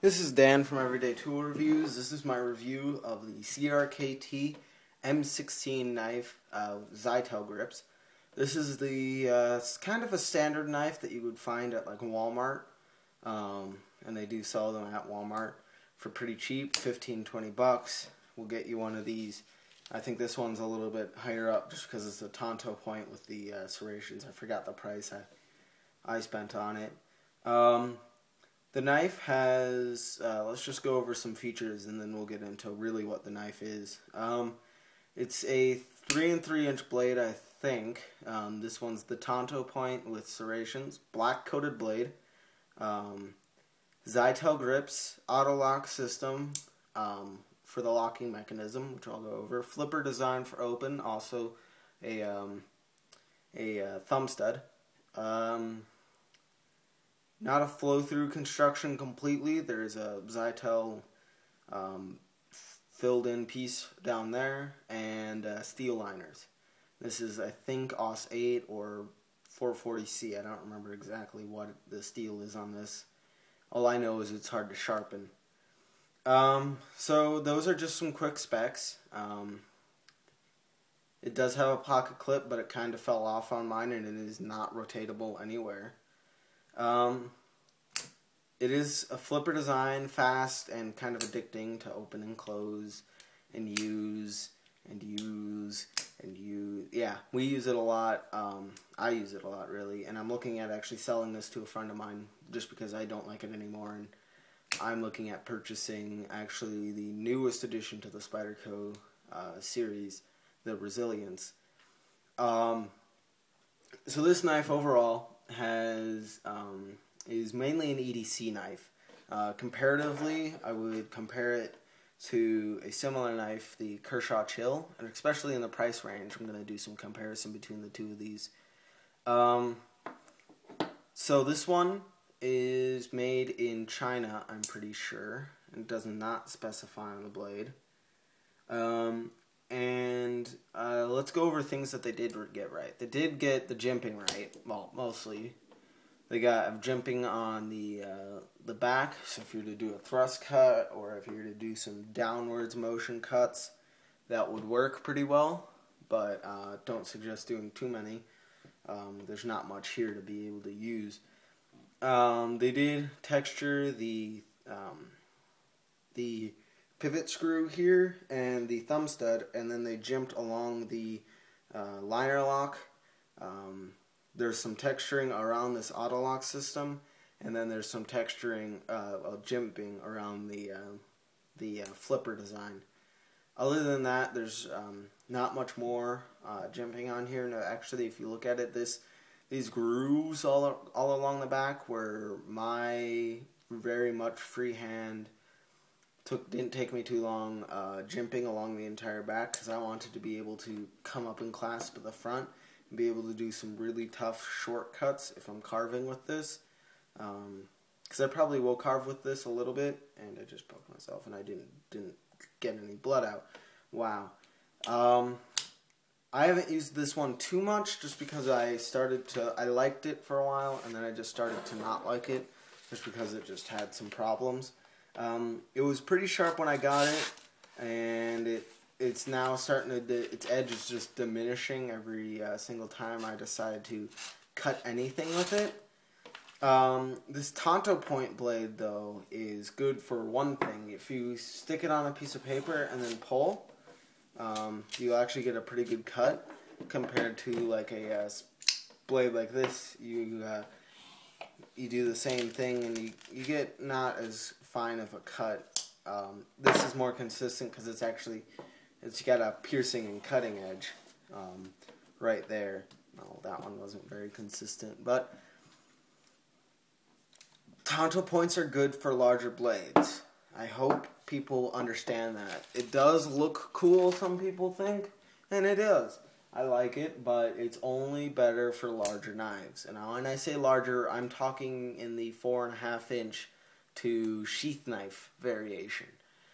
This is Dan from Everyday Tool Reviews. This is my review of the Crkt m16 knife Zytel grips. This is the kind of a standard knife that you would find at like Walmart, and they do sell them at Walmart for pretty cheap, 15-20 bucks. We'll get you one of these. I think this one's a little bit higher up just because it's a Tonto point with the serrations. I forgot the price I spent on it. The knife has, let's just go over some features and then we'll get into really what the knife is. It's a 3 3-inch blade, I think. This one's the Tonto point with serrations, black coated blade, Zytel grips, auto lock system for the locking mechanism, which I'll go over, flipper design for open, also a thumb stud. Not a flow-through construction completely. There's a Zytel filled-in piece down there, and steel liners. This is, I think, AUS 8 or 440C. I don't remember exactly what the steel is on this. All I know is it's hard to sharpen. So those are just some quick specs. It does have a pocket clip, but it kind of fell off on mine, and it is not rotatable anywhere. It is a flipper design, fast and kind of addicting to open and close and use and use and use. Yeah, we use it a lot. I use it a lot, really, and I'm looking at actually selling this to a friend of mine just because I don't like it anymore, and I'm looking at purchasing actually the newest addition to the Spyderco series, the Resilience. So this knife overall has is mainly an EDC knife. Comparatively, I would compare it to a similar knife, the Crkt Chill, and especially in the price range. I'm going to do some comparison between the two of these. So this one is made in China, I'm pretty sure, and does not specify on the blade. Let's go over things that they did get right. They did get the jimping right, well, mostly. They got jimping on the back, so if you were to do a thrust cut, or if you were to do some downwards motion cuts, that would work pretty well, but don't suggest doing too many. There's not much here to be able to use. They did texture the pivot screw here and the thumb stud, and then they jimped along the liner lock. There's some texturing around this auto lock system, and then there's some texturing, jimping around the flipper design. Other than that, there's not much more jimping on here. No, actually, if you look at it, these grooves all along the back were my very much freehand. Didn't take me too long jimping along the entire back because I wanted to be able to come up and clasp at the front and be able to do some really tough shortcuts if I'm carving with this. Because I probably will carve with this a little bit, and I just poked myself and I didn't get any blood out. Wow. I haven't used this one too much just because I liked it for a while, and then I just started to not like it just because it just had some problems. It was pretty sharp when I got it, and it's now starting to, its edge is just diminishing every single time I decide to cut anything with it. This Tonto point blade, though, is good for one thing. If you stick it on a piece of paper and then pull, you'll actually get a pretty good cut compared to like a blade like this. You do the same thing and you get not as fine of a cut. This is more consistent because it's got a piercing and cutting edge right there. Well, that one wasn't very consistent, but Tonto points are good for larger blades. I hope people understand that. It does look cool, some people think, and it does. I like it, but it's only better for larger knives. And when I say larger, I'm talking in the 4.5-inch to sheath knife variation.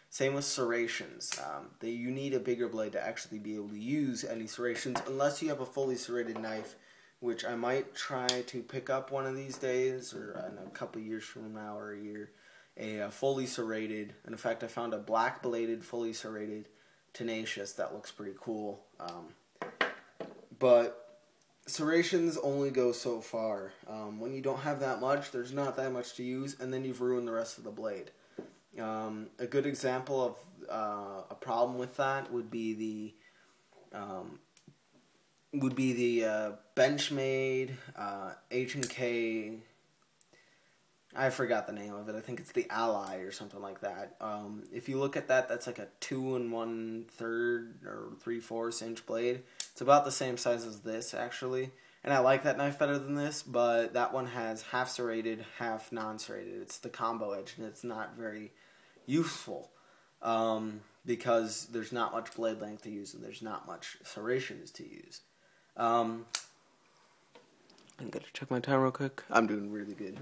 Same with serrations. You need a bigger blade to actually be able to use any serrations, unless you have a fully serrated knife, which I might try to pick up one of these days, or in a couple years from now, or a year, a fully serrated. And in fact, I found a black bladed, fully serrated Tenacious that looks pretty cool. But serrations only go so far. When you don't have that much, there's not that much to use, and then you've ruined the rest of the blade. A good example of a problem with that would be the Benchmade H&K. I forgot the name of it. I think it's the Ally or something like that. If you look at that, that's like a 2 1/3 or 3/4 inch blade. It's about the same size as this, actually. And I like that knife better than this, but that one has half serrated, half non-serrated. It's the combo edge, and it's not very useful because there's not much blade length to use, and there's not much serrations to use. I'm gonna check my time real quick. I'm doing really good.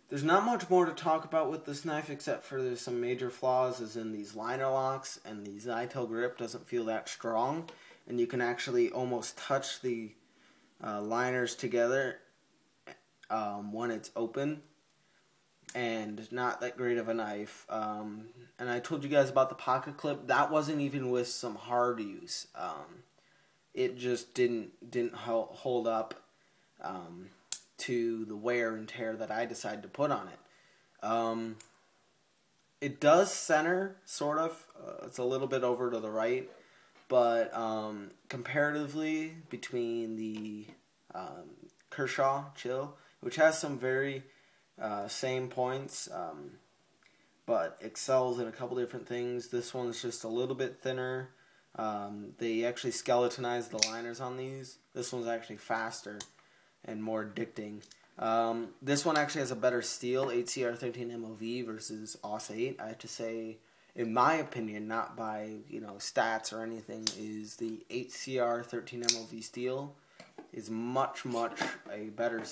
There's not much more to talk about with this knife except for there's some major flaws as in these liner locks, and the Zytel grip doesn't feel that strong, and you can actually almost touch the liners together when it's open, and not that great of a knife. And I told you guys about the pocket clip. That wasn't even with some hard use. It just didn't hold up to the wear and tear that I decided to put on it. It does center, sort of. It's a little bit over to the right, but comparatively between the Kershaw Chill, which has some very same points, but excels in a couple different things. This one's just a little bit thinner. They actually skeletonized the liners on these. This one's actually faster and more addicting. This one actually has a better steel, 8CR13 MOV versus AUS 8. I have to say, in my opinion, not by stats or anything, is the 8CR13 MOV steel is much a better,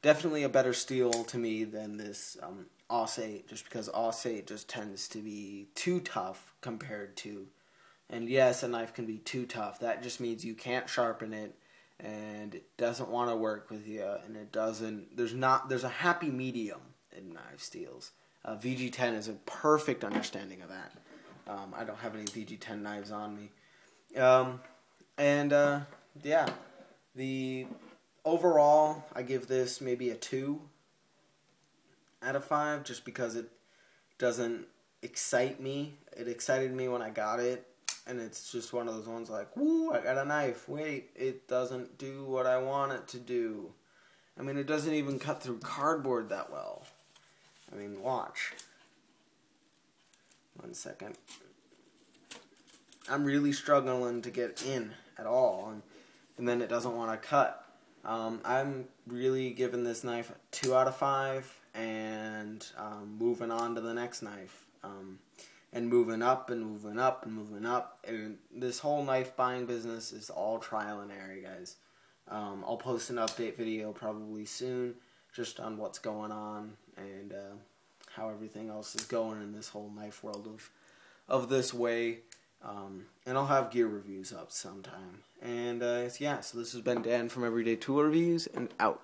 definitely a better steel to me than this AUS 8, just because AUS 8 just tends to be too tough compared to, and yes, a knife can be too tough. That just means you can't sharpen it, and it doesn't want to work with you, and it doesn't, there's a happy medium in knife steels. VG10 is a perfect understanding of that. I don't have any VG10 knives on me. Yeah, the overall, I give this maybe a 2 out of 5, just because it doesn't excite me. It excited me when I got it, and it's just one of those ones like, woo, I got a knife. Wait, it doesn't do what I want it to do. I mean, it doesn't even cut through cardboard that well. I mean, watch. 1 second. I'm really struggling to get in at all, and then it doesn't want to cut. I'm really giving this knife a 2 out of 5, and moving on to the next knife. And moving up and moving up and moving up. And this whole knife buying business is all trial and error, guys. I'll post an update video probably soon, just on what's going on and how everything else is going in this whole knife world of this way. And I'll have gear reviews up sometime. And yeah, so this has been Dan from Everyday Tool Reviews, and out.